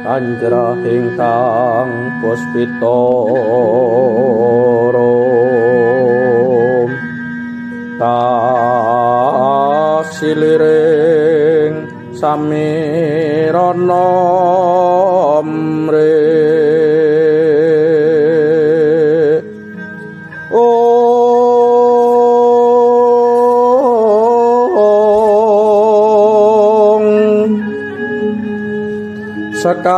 Anjrahing kang puspita tasiliring samirana mre sekar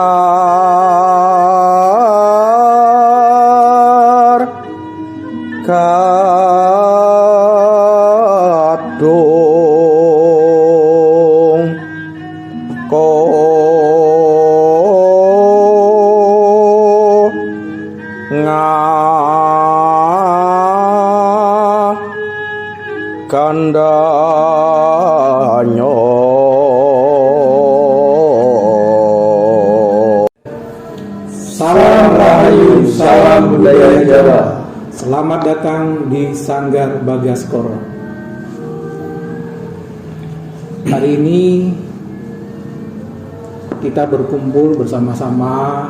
kadung ko kandanyo. Salam Rahayu, salam budaya Jawa. Selamat datang di Sanggar Bagaskoro. Hari ini kita berkumpul bersama-sama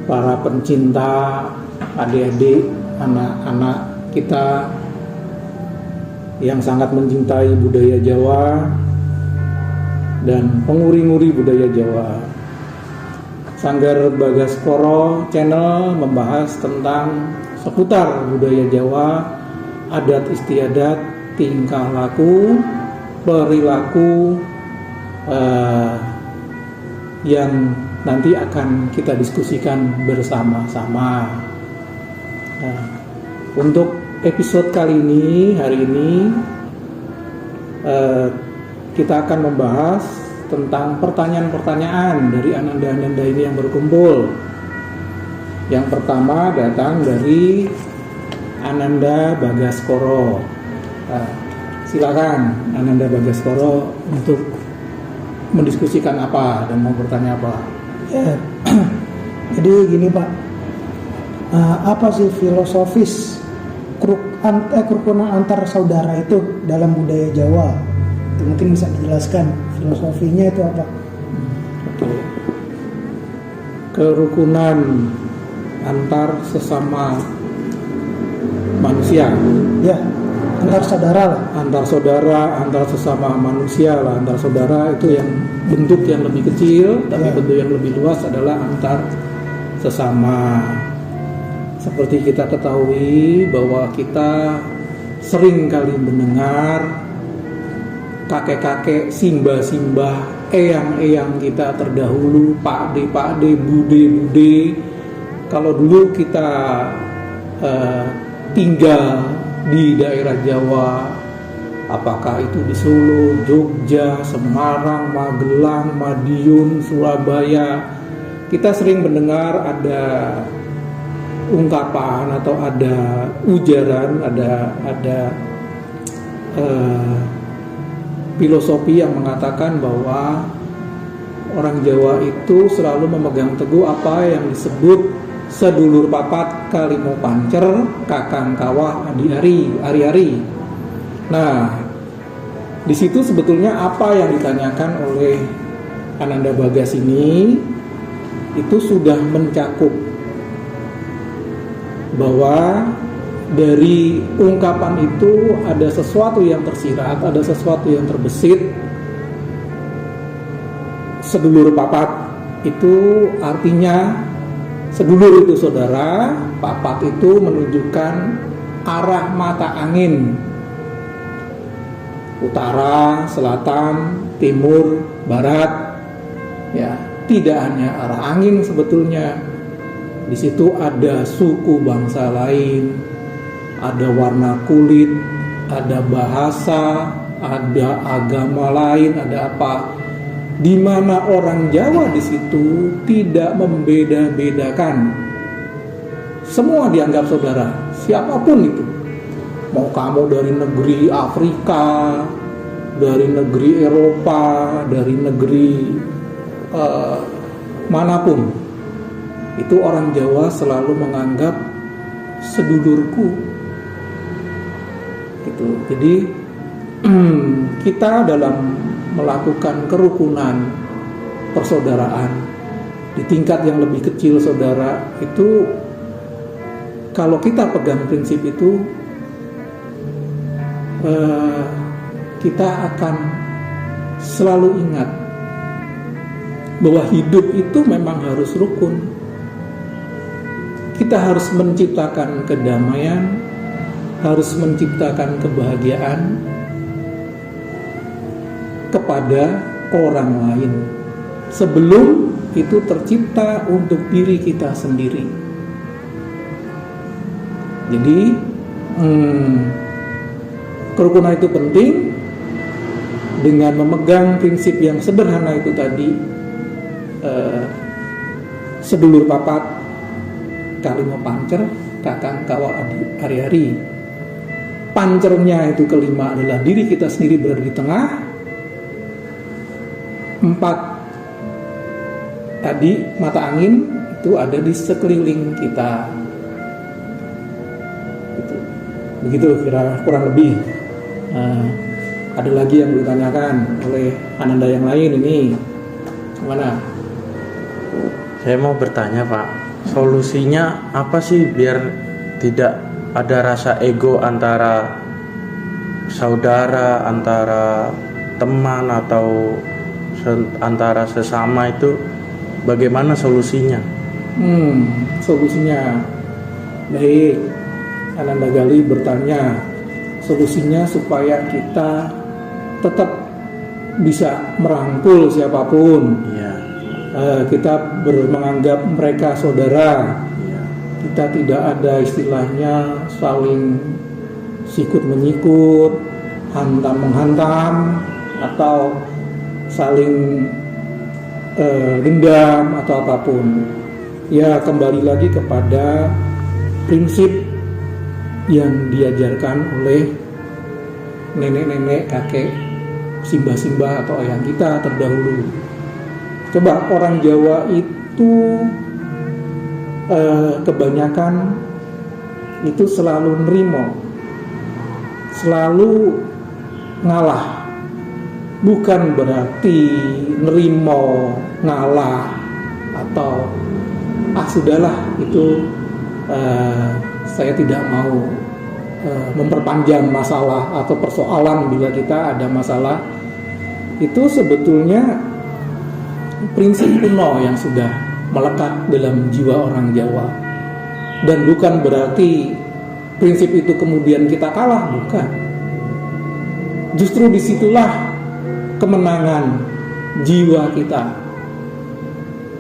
para pencinta, adik-adik, anak-anak kita yang sangat mencintai budaya Jawa dan penguri-nguri budaya Jawa. Sanggar Bagaskoro Channel membahas tentang seputar budaya Jawa, adat istiadat, tingkah laku, perilaku yang nanti akan kita diskusikan bersama-sama. Untuk episode kali ini, hari ini kita akan membahas tentang pertanyaan-pertanyaan dari ananda-ananda ini yang berkumpul. Yang pertama datang dari Ananda Bagaskoro. Silakan Ananda Bagaskoro untuk mendiskusikan apa dan mau bertanya apa. Ya, jadi gini Pak, apa sih filosofis kerukunan antar saudara itu dalam budaya Jawa? Itu mungkin bisa dijelaskan filosofinya itu apa? Oke. Kerukunan antar sesama manusia. Ya, antar saudara lah. Antar saudara, antar sesama manusia lah. Antar saudara itu yang bentuk yang lebih kecil, tapi bentuk yang lebih luas adalah antar sesama. Seperti kita ketahui bahwa kita sering kali mendengar kakek-kakek, simbah-simbah, eyang-eyang kita terdahulu, pakde-pakde, bude-bude. Kalau dulu kita tinggal di daerah Jawa, apakah itu di Solo, Jogja, Semarang, Magelang, Madiun, Surabaya, kita sering mendengar ada ungkapan atau ada ujaran, ada filosofi yang mengatakan bahwa orang Jawa itu selalu memegang teguh apa yang disebut sedulur papat kalimo pancer kakang kawah ari-ari. Nah, di situ sebetulnya apa yang ditanyakan oleh Ananda Bagas ini itu sudah mencakup bahwa dari ungkapan itu ada sesuatu yang tersirat, ada sesuatu yang terbesit. Sedulur papat itu artinya sedulur itu saudara, papat itu menunjukkan arah mata angin, utara, selatan, timur, barat. Ya, tidak hanya arah angin sebetulnya. Di situ ada suku bangsa lain, ada warna kulit, ada bahasa, ada agama lain, ada apa? Di mana orang Jawa di situ tidak membeda-bedakan. Semua dianggap saudara, siapapun itu. Mau kamu dari negeri Afrika, dari negeri Eropa, dari negeri manapun, itu orang Jawa selalu menganggap sedulurku. Gitu. Jadi kita dalam melakukan kerukunan persaudaraan Di tingkat yang lebih kecil saudara, itu kalau kita pegang prinsip itu, kita akan selalu ingat bahwa hidup itu memang harus rukun. Kita harus menciptakan kedamaian, harus menciptakan kebahagiaan kepada orang lain sebelum itu tercipta untuk diri kita sendiri. Jadi kerukunan itu penting. Dengan memegang prinsip yang sederhana itu tadi, sedulur papat kalimo pancer kakang kawal ari-ari. Pancernya itu kelima adalah diri kita sendiri berada di tengah. 4 tadi mata angin itu ada di sekeliling kita. Begitu kira kurang lebih. Ada lagi yang ditanyakan oleh Ananda yang lain ini, gimana? Saya mau bertanya Pak, solusinya apa sih biar tidak ada rasa ego antara saudara, antara teman atau antara sesama itu, bagaimana solusinya? Solusinya baik. Ananda Gali bertanya solusinya supaya kita tetap bisa merangkul siapapun. Iya. Kita menganggap mereka saudara. Iya. Kita tidak ada istilahnya saling sikut menyikut, hantam menghantam, atau saling dendam atau apapun. Ya, kembali lagi kepada prinsip yang diajarkan oleh nenek-nenek, kakek, simbah-simbah atau ayah kita terdahulu. Coba orang Jawa itu kebanyakan itu selalu nerimo, selalu ngalah. Bukan berarti nerimo ngalah atau sudahlah itu saya tidak mau memperpanjang masalah atau persoalan. Bila kita ada masalah, itu sebetulnya prinsip kuno yang sudah melekat dalam jiwa orang Jawa. Dan bukan berarti prinsip itu kemudian kita kalah, bukan. Justru disitulah kemenangan jiwa kita.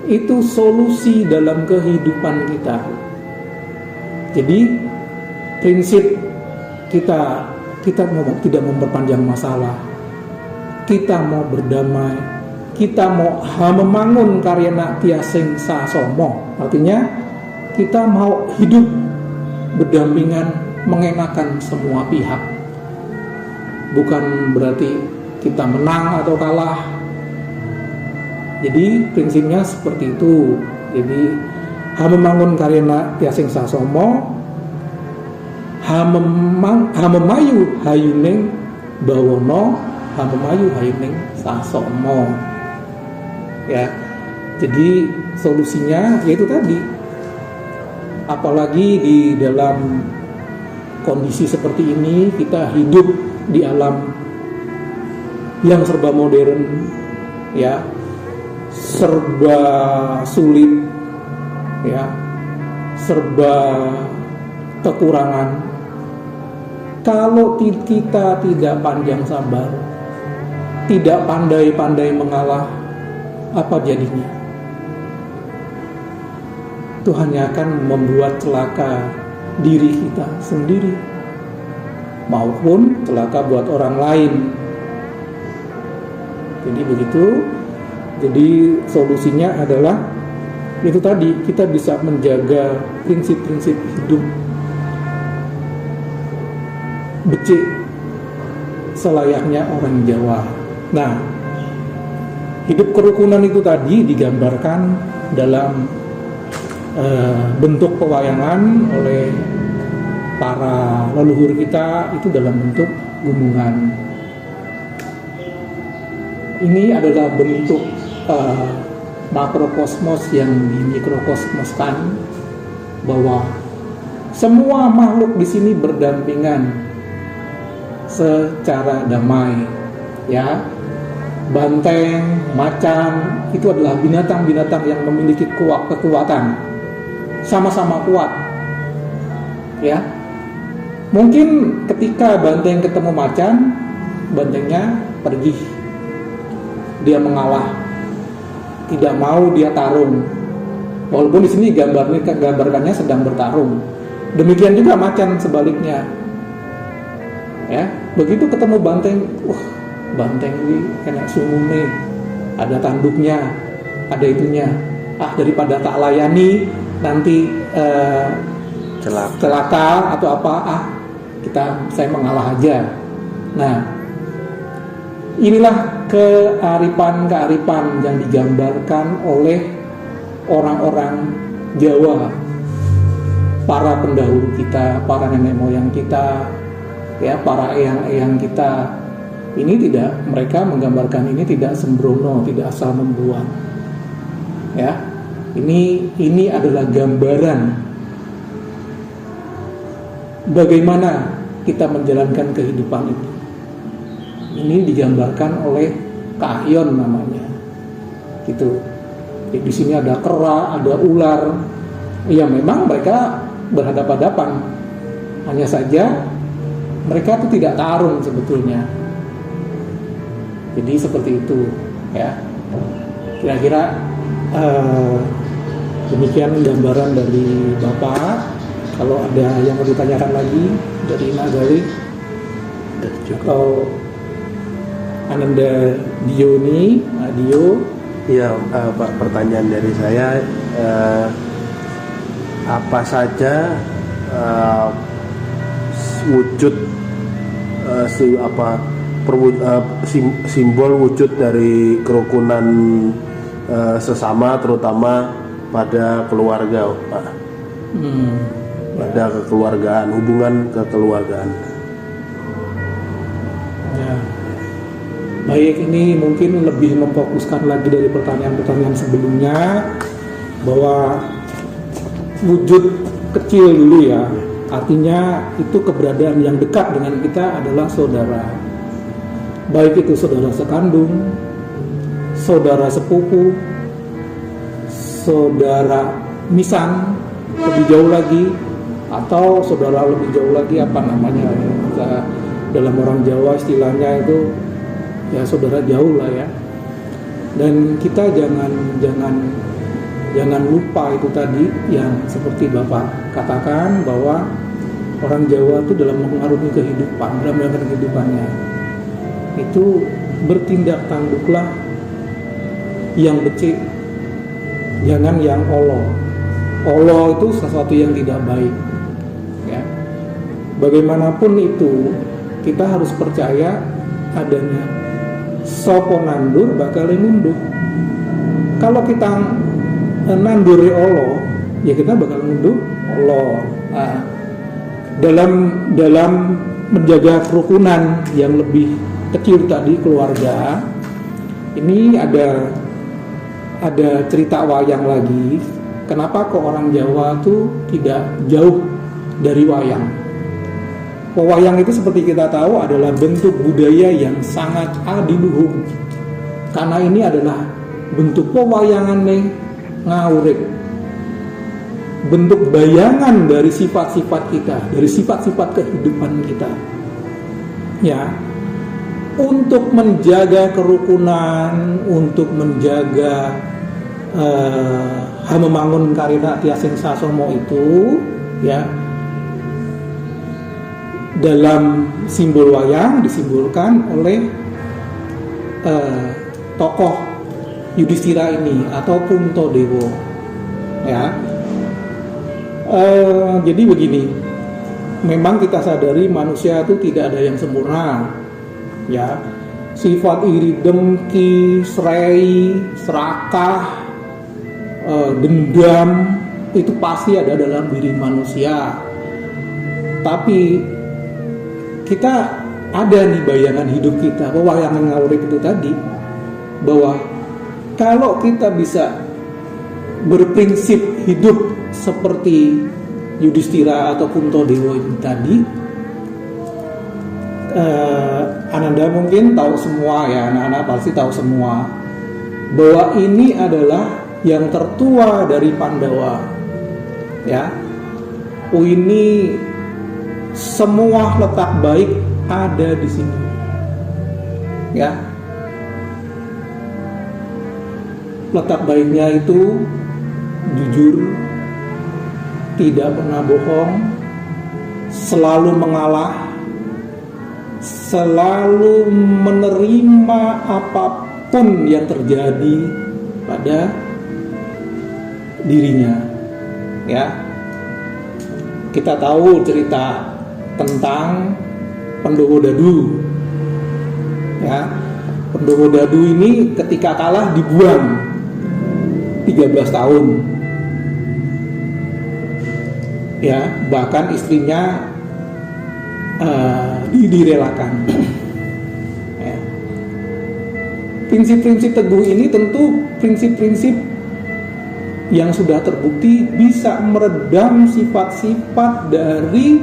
Itu solusi dalam kehidupan kita. Jadi prinsip kita mau tidak memperpanjang masalah, kita mau berdamai, kita mau memangun karyana tiasing sasomo. Artinya kita mau hidup berdampingan, mengenakan semua pihak. Bukan berarti kita menang atau kalah. Jadi prinsipnya seperti itu. Jadi memangun karyana tiasing sasomo, memayu hayuning bawono, memayu hayuning sasomo. Ya, jadi solusinya yaitu tadi. Apalagi di dalam kondisi seperti ini, kita hidup di alam yang serba modern, ya, serba sulit, ya, serba kekurangan. Kalau kita tidak panjang sabar, tidak pandai-pandai mengalah, apa jadinya? Itu hanya akan membuat celaka diri kita sendiri maupun celaka buat orang lain. Jadi begitu. Jadi solusinya adalah itu tadi, kita bisa menjaga prinsip-prinsip hidup becik selayaknya orang Jawa. Nah, hidup kerukunan itu tadi digambarkan dalam bentuk pewayangan oleh para leluhur kita, itu dalam bentuk gunungan. Ini adalah bentuk makrokosmos yang dimikrokosmoskan, bahwa semua makhluk di sini berdampingan secara damai, ya. Banteng, macan itu adalah binatang-binatang yang memiliki kekuatan, sama-sama kuat, ya. Mungkin ketika banteng ketemu macan, bantengnya pergi, dia mengalah, tidak mau dia tarung, walaupun di sini gambarkannya sedang bertarung. Demikian juga macan sebaliknya, ya. Begitu ketemu banteng, banteng ini kena sumune, ada tanduknya, ada itunya. Daripada tak layani nanti celaka atau apa, saya mengalah aja. Nah, inilah kearifan yang digambarkan oleh orang-orang Jawa, para pendahulu kita, para nenek moyang kita, ya, para eyang-eyang kita. Mereka menggambarkan ini tidak sembrono, tidak asal membuat, ya. Ini adalah gambaran bagaimana kita menjalankan kehidupan itu. Ini digambarkan oleh Kahyon namanya, gitu. Di sini ada kera, ada ular. Ya memang mereka berhadapan-hadapan, hanya saja mereka itu tidak tarung sebetulnya. Jadi seperti itu, ya. Kira-kira demikian gambaran dari Bapak. Kalau ada yang mau ditanyakan lagi dari Nagali atau Ananda Dio ini, Dio. Iya, Pak, pertanyaan dari saya, apa saja wujud simbol wujud dari kerukunan sesama, terutama pada keluarga, Pak. Pada kekeluargaan, hubungan kekeluargaan. Ya. Baik, ini mungkin lebih memfokuskan lagi dari pertanyaan-pertanyaan sebelumnya, bahwa wujud kecil dulu, ya. Artinya itu keberadaan yang dekat dengan kita adalah saudara. Baik itu saudara sekandung, saudara sepupu, saudara misan, lebih jauh lagi, atau saudara lebih jauh lagi, apa namanya, dalam orang Jawa istilahnya itu ya saudara jauh lah, ya. Dan kita jangan lupa itu tadi yang seperti Bapak katakan, bahwa orang Jawa itu dalam mengarungi kehidupan, dalam mengarungi kehidupannya itu bertindak tanduklah yang becik, jangan yang olo. Olo itu sesuatu yang tidak baik, ya. Bagaimanapun itu kita harus percaya adanya sopo nandur bakal ngunduh. Kalau kita nanduri olo, ya kita bakal ngunduh olo. Nah, dalam menjaga kerukunan yang lebih kecil tadi, keluarga, ini ada cerita wayang lagi. Kenapa kok orang Jawa tuh tidak jauh dari wayang? Wayang itu seperti kita tahu adalah bentuk budaya yang sangat adiluhung, karena ini adalah bentuk pewayangan nih ngawurip, bentuk bayangan dari sifat-sifat kita, dari sifat-sifat kehidupan kita, ya. Untuk menjaga kerukunan, untuk menjaga hamemangun karina tiasing sasomo itu, ya, dalam simbol wayang disimbolkan oleh tokoh Yudhistira ini atau Puntadewa, ya. Jadi begini, memang kita sadari manusia itu tidak ada yang sempurna, ya. Sifat iri dengki, serai, serakah, dendam itu pasti ada dalam diri manusia. Tapi kita ada nih bayangan hidup kita, pewayangan ngawurip itu tadi, bahwa kalau kita bisa berprinsip hidup seperti Yudhistira atau Puntadewa ini tadi, Ananda mungkin tahu semua ya, anak-anak pasti tahu semua bahwa ini adalah yang tertua dari Pandawa, ya. Ini semua letak baik ada di sini, ya. Letak baiknya itu jujur, tidak pernah bohong, selalu mengalah, selalu menerima apapun yang terjadi pada dirinya, ya. Kita tahu cerita tentang Pandhawa Dadu, ya. Pandhawa Dadu ini ketika kalah dibuang 13 tahun, ya, bahkan istrinya direlakan. Ya. Prinsip-prinsip teguh ini tentu prinsip-prinsip yang sudah terbukti bisa meredam sifat-sifat dari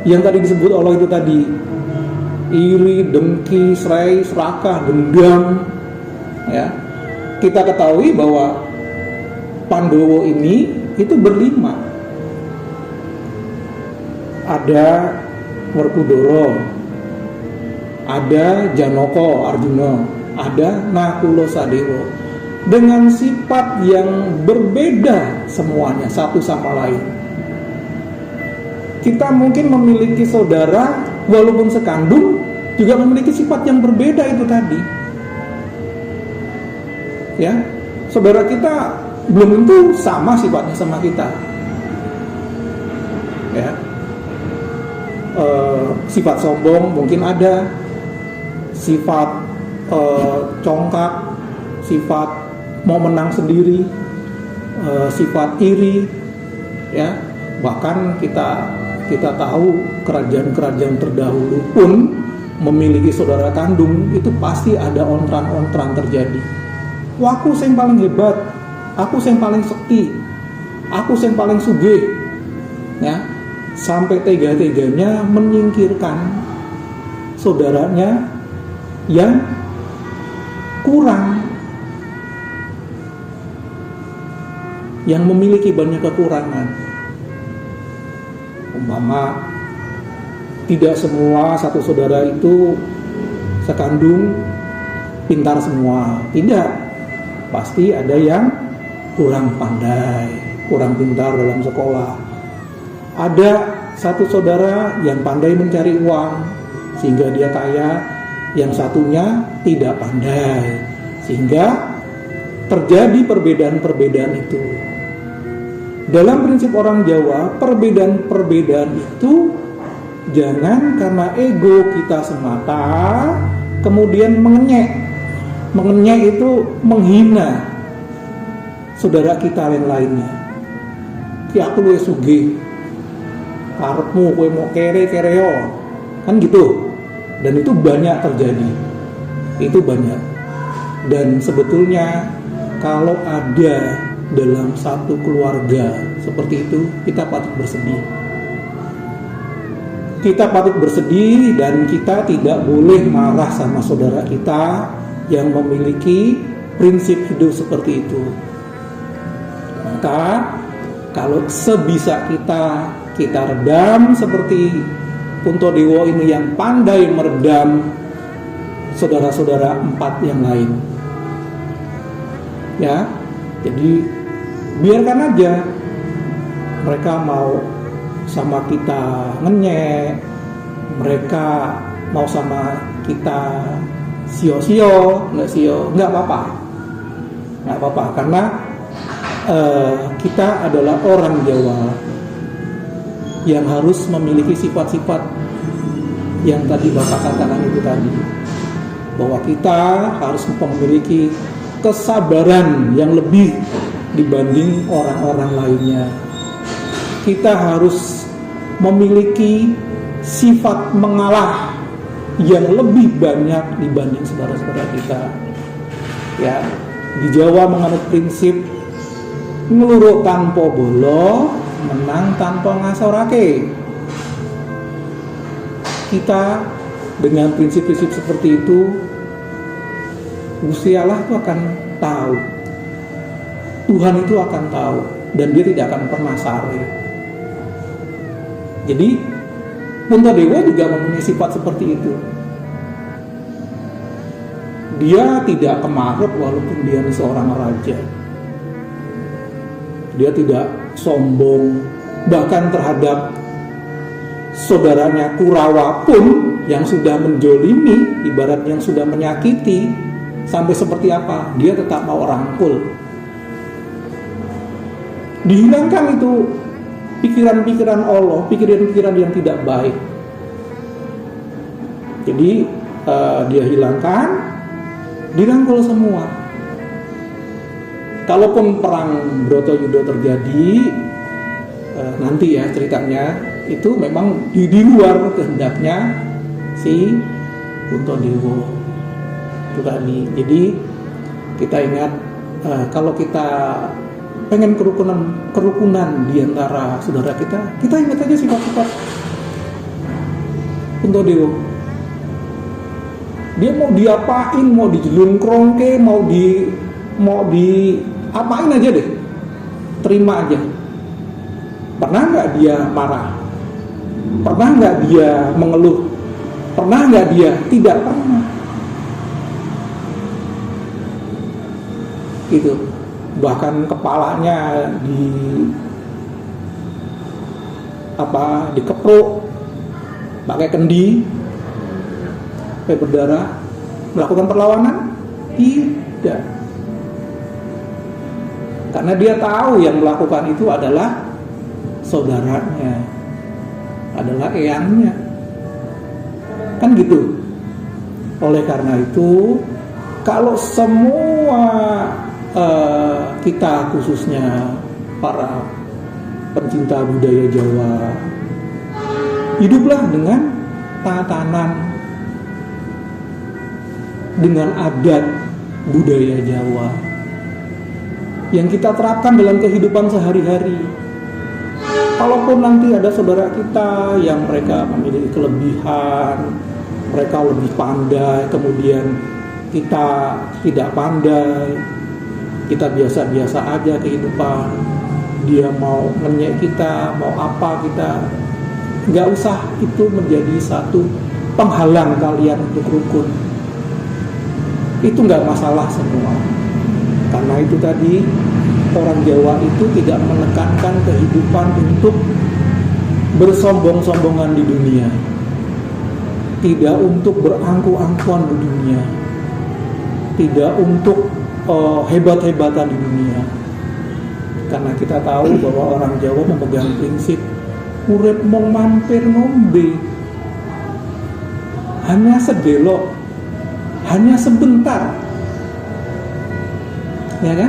yang tadi disebut Allah itu tadi, iri, dengki, serai, serakah, dendam, ya. Kita ketahui bahwa Pandawa ini itu berlima. Ada Werkudara, ada Janaka Arjuna, ada Nakula Sadewa, dengan sifat yang berbeda semuanya satu sama lain. Kita mungkin memiliki saudara walaupun sekandung juga memiliki sifat yang berbeda itu tadi, ya. Saudara kita belum tentu sama sifatnya sama kita, ya. Sifat sombong mungkin ada, sifat congkak, sifat mau menang sendiri, sifat iri, ya. Bahkan kita tahu kerajaan-kerajaan terdahulu pun memiliki saudara kandung itu pasti ada ontran-ontran terjadi. Wah, aku yang paling hebat, aku yang paling sekti, aku yang paling sugih, ya. Sampai tega-teganya menyingkirkan saudaranya yang kurang, yang memiliki banyak kekurangan. Umpama tidak semua satu saudara itu sekandung pintar semua, tidak. Pasti ada yang kurang pandai, kurang pintar dalam sekolah. Ada satu saudara yang pandai mencari uang sehingga dia kaya, yang satunya tidak pandai, sehingga terjadi perbedaan-perbedaan itu. Dalam prinsip orang Jawa, perbedaan-perbedaan itu jangan karena ego kita semata kemudian mengenyek. Mengenyek itu menghina saudara kita lain-lainnya. Ki aku luwih sugih, karepmu kowe mau kere-kereo, kan gitu. Dan itu banyak terjadi, itu banyak. Dan sebetulnya kalau ada dalam satu keluarga seperti itu, kita patut bersedih. Kita patut bersedih dan kita tidak boleh marah sama saudara kita yang memiliki prinsip hidup seperti itu. Maka kalau sebisa kita redam seperti Puntadewa ini yang pandai meredam saudara-saudara 4 yang lain, ya. Jadi biarkan aja mereka mau sama kita ngenyek, mereka mau sama kita sio-sio, nggak apa-apa, karena kita adalah orang Jawa yang harus memiliki sifat-sifat yang tadi Bapak katakan itu tadi, bahwa kita harus memiliki kesabaran yang lebih dibanding orang-orang lainnya. Kita harus memiliki sifat mengalah yang lebih banyak dibanding saudara-saudara kita, ya. Di Jawa menganut prinsip ngeluruk tanpa bolo, menang tanpa ngasorake. Kita dengan prinsip-prinsip seperti itu, Gusti Allah itu akan tahu, Tuhan itu akan tahu, dan dia tidak akan pernah salah. Jadi Puntadewa juga mempunyai sifat seperti itu. Dia tidak kemarut walaupun dia seorang raja. Dia tidak sombong, bahkan terhadap saudaranya Kurawa pun yang sudah menjolimi, ibarat yang sudah menyakiti, sampai seperti apa, dia tetap mau rangkul. Dihilangkan itu pikiran-pikiran Allah, pikiran-pikiran yang tidak baik. Jadi dia hilangkan, dirangkul semua. Kalaupun perang Bratayuda terjadi, nanti ya ceritanya, itu memang di luar kehendaknya si Puntadewa itu tadi. Jadi kita ingat, kalau kita pengen kerukunan di antara saudara kita ingat aja sifat-sifat Puntadewa. Dia mau diapain, mau dijelungkrongke, mau di apain aja deh, terima aja. Pernah nggak dia marah? Pernah nggak dia mengeluh? Pernah nggak dia? Tidak pernah. Gitu. Bahkan kepalanya dikepruk pakai kendi sampai berdarah. Melakukan perlawanan? Tidak. Karena dia tahu yang melakukan itu adalah saudaranya, adalah eyangnya, kan gitu. Oleh karena itu, kalau semua kita, khususnya para pencinta budaya Jawa, hiduplah dengan tatanan, dengan adat budaya Jawa yang kita terapkan dalam kehidupan sehari-hari. Kalaupun nanti ada saudara kita yang mereka memiliki kelebihan, mereka lebih pandai, kemudian kita tidak pandai, kita biasa-biasa aja kehidupan, dia mau ngenyek kita, mau apa kita, nggak usah itu menjadi satu penghalang kalian untuk rukun. Itu nggak masalah semua. Karena itu tadi, orang Jawa itu tidak menekankan kehidupan untuk bersombong-sombongan di dunia, tidak untuk berangku-angkuan di dunia, tidak untuk hebat-hebatan di dunia. Karena kita tahu bahwa orang Jawa memegang prinsip urip mong mampir ngombe, hanya sedelok, hanya sebentar, ya kan?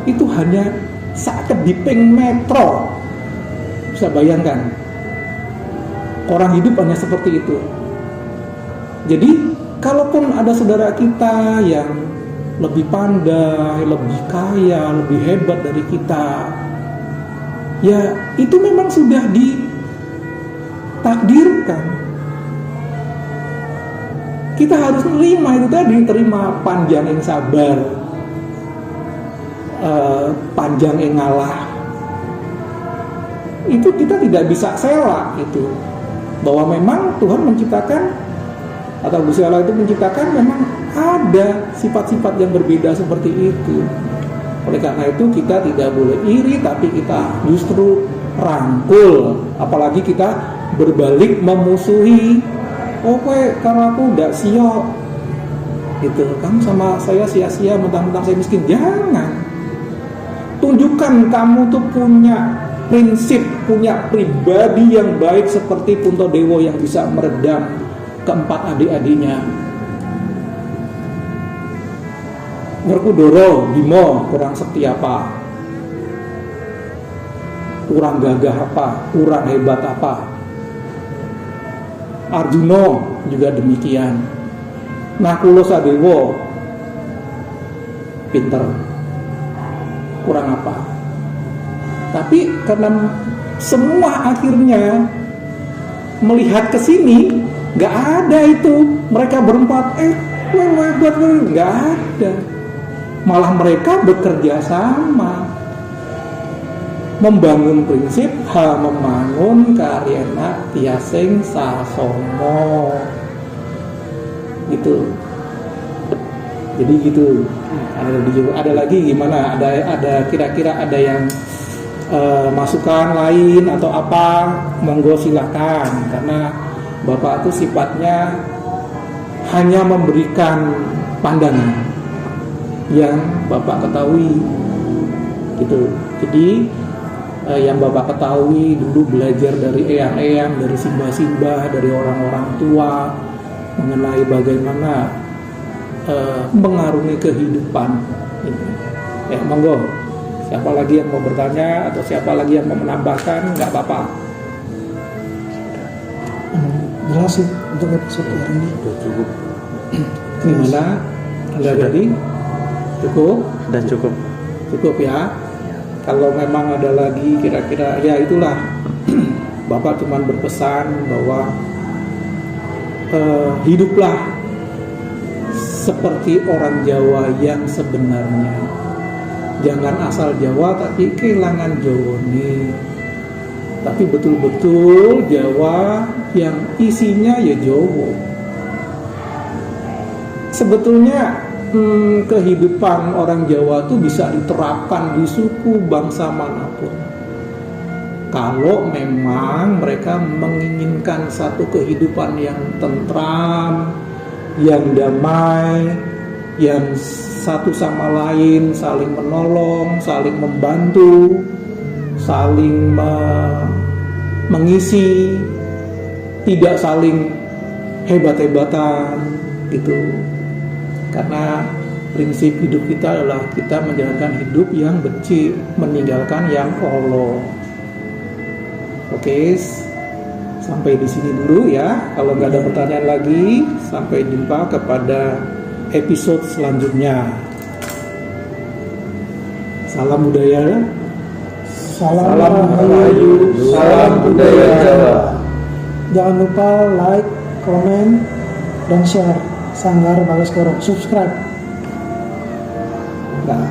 Itu hanya sakediping metro. Bisa bayangkan, orang hidup hanya seperti itu. Jadi kalaupun ada saudara kita yang lebih pandai, lebih kaya, lebih hebat dari kita, ya itu memang sudah ditakdirkan. Kita harus terima itu tadi, terima panjang yang sabar, panjang yang ngalah. Itu kita tidak bisa selak itu, bahwa memang Tuhan menciptakan, atau Gusti Allah itu menciptakan memang ada sifat-sifat yang berbeda seperti itu. Oleh karena itu kita tidak boleh iri, tapi kita justru rangkul. Apalagi kita berbalik memusuhi, oh kowe karena aku tidak siok gitu, kamu sama saya sia-sia, mentang-mentang saya miskin. Jangan. Tunjukkan kamu tuh punya prinsip, punya pribadi yang baik seperti Puntadewa yang bisa meredam keempat adik-adiknya. Werkudara, Bima kurang setia apa? Kurang gagah apa? Kurang hebat apa? Arjuna juga demikian. Nakula Sadewa pinter, kurang apa. Tapi karena semua akhirnya melihat ke sini, nggak ada itu mereka berempat, nggak ada. Malah mereka bekerja sama, membangun prinsip membangun karyana tiasing sasono, gitu. Jadi gitu. Ada lagi gimana? Ada kira-kira ada yang masukan lain atau apa? Monggo silakan. Karena Bapak itu sifatnya hanya memberikan pandangan yang Bapak ketahui, gitu. Jadi yang Bapak ketahui dulu belajar dari eyang-eyang, dari simbah-simbah, dari orang-orang tua mengenai bagaimana mengarungi kehidupan ini. Monggo, siapa lagi yang mau bertanya atau siapa lagi yang mau menambahkan, nggak apa-apa. Jelas sih untuk episode hari ini. Udah cukup. Gimana? Anda tadi cukup? Dan cukup. Cukup ya. Kalau memang ada lagi kira-kira, ya itulah. Bapak cuma berpesan bahwa hiduplah seperti orang Jawa yang sebenarnya. Jangan asal Jawa tapi kehilangan Jawane. Tapi betul-betul Jawa yang isinya ya Jawa. Sebetulnya kehidupan orang Jawa itu bisa diterapkan di suku bangsa manapun. Kalau memang mereka menginginkan satu kehidupan yang tentram, yang damai, yang satu sama lain saling menolong, saling membantu, saling mengisi, tidak saling hebat-hebatan gitu. Karena prinsip hidup kita adalah kita menjalankan hidup yang becik, meninggalkan yang Allah. Oke, sampai di sini dulu ya. Kalau nggak ada pertanyaan lagi, sampai jumpa kepada episode selanjutnya. Salam budaya. Salam Melayu, salam budaya Jawa. Jangan lupa like, komen, dan share Sanggar Bagas Koro. Subscribe. Nah,